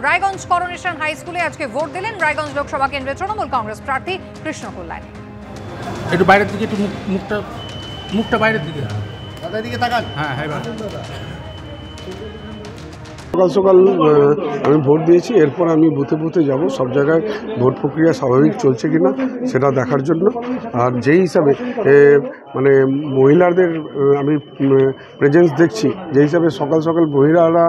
Raiganj coronation high স্কুলে আজকে vote দিলেন রায়গঞ্জ লোকসভা কেন্দ্রের তৃণমূল কংগ্রেস প্রার্থী কৃষ্ণ কল্যাণী। একটু বাইরের দিকে, একটু মুখটা বাইরের দিকে, দাদার দিকে তাকান। হ্যাঁ হ্যাঁ। সকাল সকাল আমি ভোট দিয়েছি, এরপর আমি বুথে বুথে যাব, সব জায়গায় ভোট প্রক্রিয়া স্বাভাবিক চলছে কিনা সেটা দেখার জন্য। আর যেই হিসাবে মানে মহিলাদের আমি প্রেজেন্স দেখছি, যে হিসাবে সকাল সকাল মহিলারা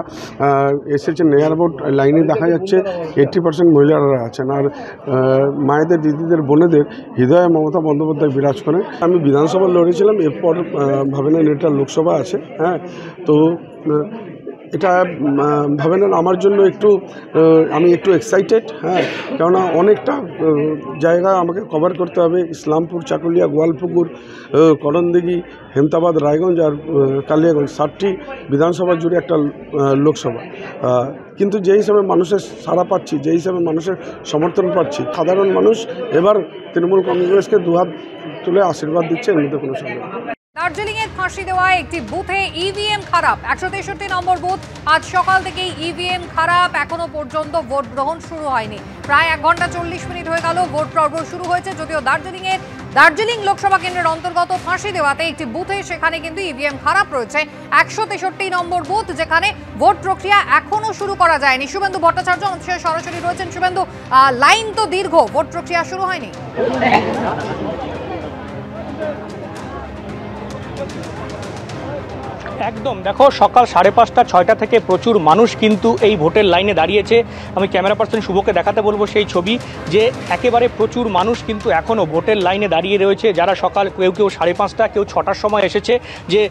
এসেছেন এয়ার ভোট লাইনে, দেখা যাচ্ছে 80% মহিলারা আছেন। আর মায়েদের, দিদিদের, বোনেদের হৃদয়ে মমতা বন্দ্যোপাধ্যায় বিরাজ করেন। আমি বিধানসভা লড়েছিলাম, এরপর ভাবে নেন এটা লোকসভা আছে। হ্যাঁ, তো এটা ভাবে নেন আমার জন্য আমি একটু এক্সাইটেড। হ্যাঁ, কেননা অনেকটা জায়গা আমাকে কভার করতে হবে। ইসলামপুর, চাকুলিয়া, গোয়ালপুকুর, করণদিঘি, হেমতাবাদ, রায়গঞ্জ আর কালিয়াগঞ্জ 7টি বিধানসভা জুড়ে একটা লোকসভা। কিন্তু যে হিসাবে মানুষের সাড়া পাচ্ছি, যে হিসাবে মানুষের সমর্থন পাচ্ছি, সাধারণ মানুষ এবার তৃণমূল কংগ্রেসকে দুহাত তুলে আশীর্বাদ দিচ্ছে, এর মধ্যে কোনো সন্দেহ নেই। দার্জিলিংয়ের ফাঁসি দেওয়া একটি বুথে ইভিএম খারাপ, 163 নম্বর বুথ। আজ সকাল থেকেই ইভিএম খারাপ, এখনো পর্যন্ত ভোট গ্রহণ শুরু হয়নি। প্রায় 1 ঘন্টা 40 মিনিট হয়ে গেল ভোট পর্ব শুরু হয়েছে, যদিও দার্জিলিং লোকসভা কেন্দ্রের অন্তর্গত ফাঁসি দেওয়াতে একটি বুথে সেখানে কিন্তু ইভিএম খারাপ রয়েছে। 163 নম্বর বুথ, যেখানে ভোট প্রক্রিয়া এখনো শুরু করা যায়নি। শুভেন্দু ভট্টাচার্য আমাদের সাথে সরাসরি রয়েছেন। শুভেন্দু, লাইন তো দীর্ঘ, ভোট প্রক্রিয়া শুরু হয়নি। একদম, দেখো সকাল 5:30 6টা থেকে প্রচুর মানুষ কিন্তু এই ভোটের লাইনে দাঁড়িয়েছে। আমি ক্যামেরা পার্সন শুভকে দেখাতে বলবো সেই ছবি, যে একেবারে প্রচুর মানুষ কিন্তু এখনও ভোটের লাইনে দাঁড়িয়ে রয়েছে। যারা সকাল কেউ 5:30, কেউ 6টার সময় এসেছে, যে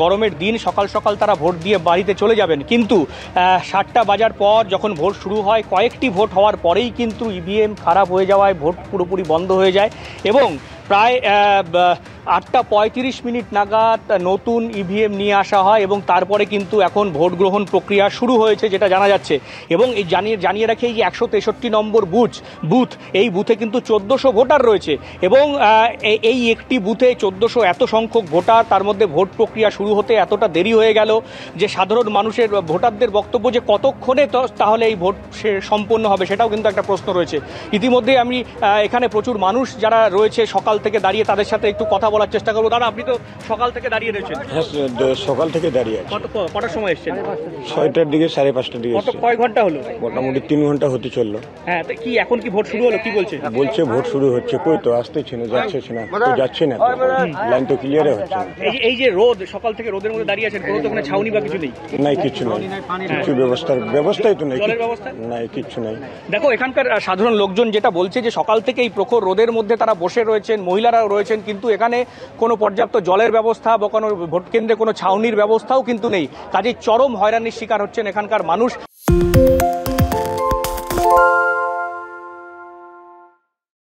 গরমের দিন সকাল সকাল তারা ভোট দিয়ে বাড়িতে চলে যাবেন। কিন্তু 7টা বাজার পর যখন ভোট শুরু হয়, কয়েকটি ভোট হওয়ার পরেই কিন্তু ইভিএম খারাপ হয়ে যাওয়ায় ভোট পুরোপুরি বন্ধ হয়ে যায় এবং প্রায় 8টা 35 নাগাদ নতুন ইভিএম নিয়ে আসা হয় এবং তারপরে কিন্তু এখন ভোট গ্রহণ প্রক্রিয়া শুরু হয়েছে, যেটা জানা যাচ্ছে। এবং এই জানিয়ে রাখি, এই যে 163 নম্বর বুথ, এই বুথে কিন্তু 1400 ভোটার রয়েছে এবং এই একটি বুথে 1400 এত সংখ্যক ভোটার, তার মধ্যে ভোট প্রক্রিয়া শুরু হতে এতটা দেরি হয়ে গেল যে সাধারণ মানুষের, ভোটারদের বক্তব্য যে কতক্ষণে তাহলে এই ভোট সম্পন্ন হবে, সেটাও কিন্তু একটা প্রশ্ন রয়েছে। ইতিমধ্যে আমি এখানে প্রচুর মানুষ যারা রয়েছে সকাল থেকে দাঁড়িয়ে, তাদের সাথে একটু কথা বলার চেষ্টা করবো। দাদা, আপনি তো সকাল থেকে দাঁড়িয়ে রয়েছেন? হ্যাঁ, সকাল থেকে দাঁড়িয়ে আছি। কটার সময় এসেছেন? 6টার দিকে, 5:30টার দিকে। কয় ঘন্টা হলো? মোটামুটি 3 ঘন্টা হতে চললো। হ্যাঁ, তো কি এখন কি ভোট শুরু হলো? কি বলছে? বলছে ভোট শুরু হচ্ছে, কই তো আসতেছে না, যাচ্ছে না, তো যাচ্ছে না, লাইন তো ক্লিয়ারে হচ্ছে। এই যে রোদ, সকাল থেকে রোদের মধ্যে দাঁড়িয়ে আছেন, কোনো তো ওখানে ছাউনি বা কিছু নেই? নাই, কিছু নাই, কিছু ব্যবস্থাই তো নেই, জলের ব্যবস্থা নাই, কিছু নাই। দেখো, এখানকার সাধারণ লোকজন যেটা বলছে, যে সকাল থেকে এই প্রখর রোদের মধ্যে তারা বসে রয়েছেন, মহিলারাও রয়েছেন, কিন্তু এখানে কোনো পর্যাপ্ত জলের ব্যবস্থা বা কোনো ভোট কেন্দ্রে কোনো ছাউনির ব্যবস্থাও কিন্তু নেই। কাজেই চরম হয়রানির শিকার হচ্ছেন এখানকার মানুষ।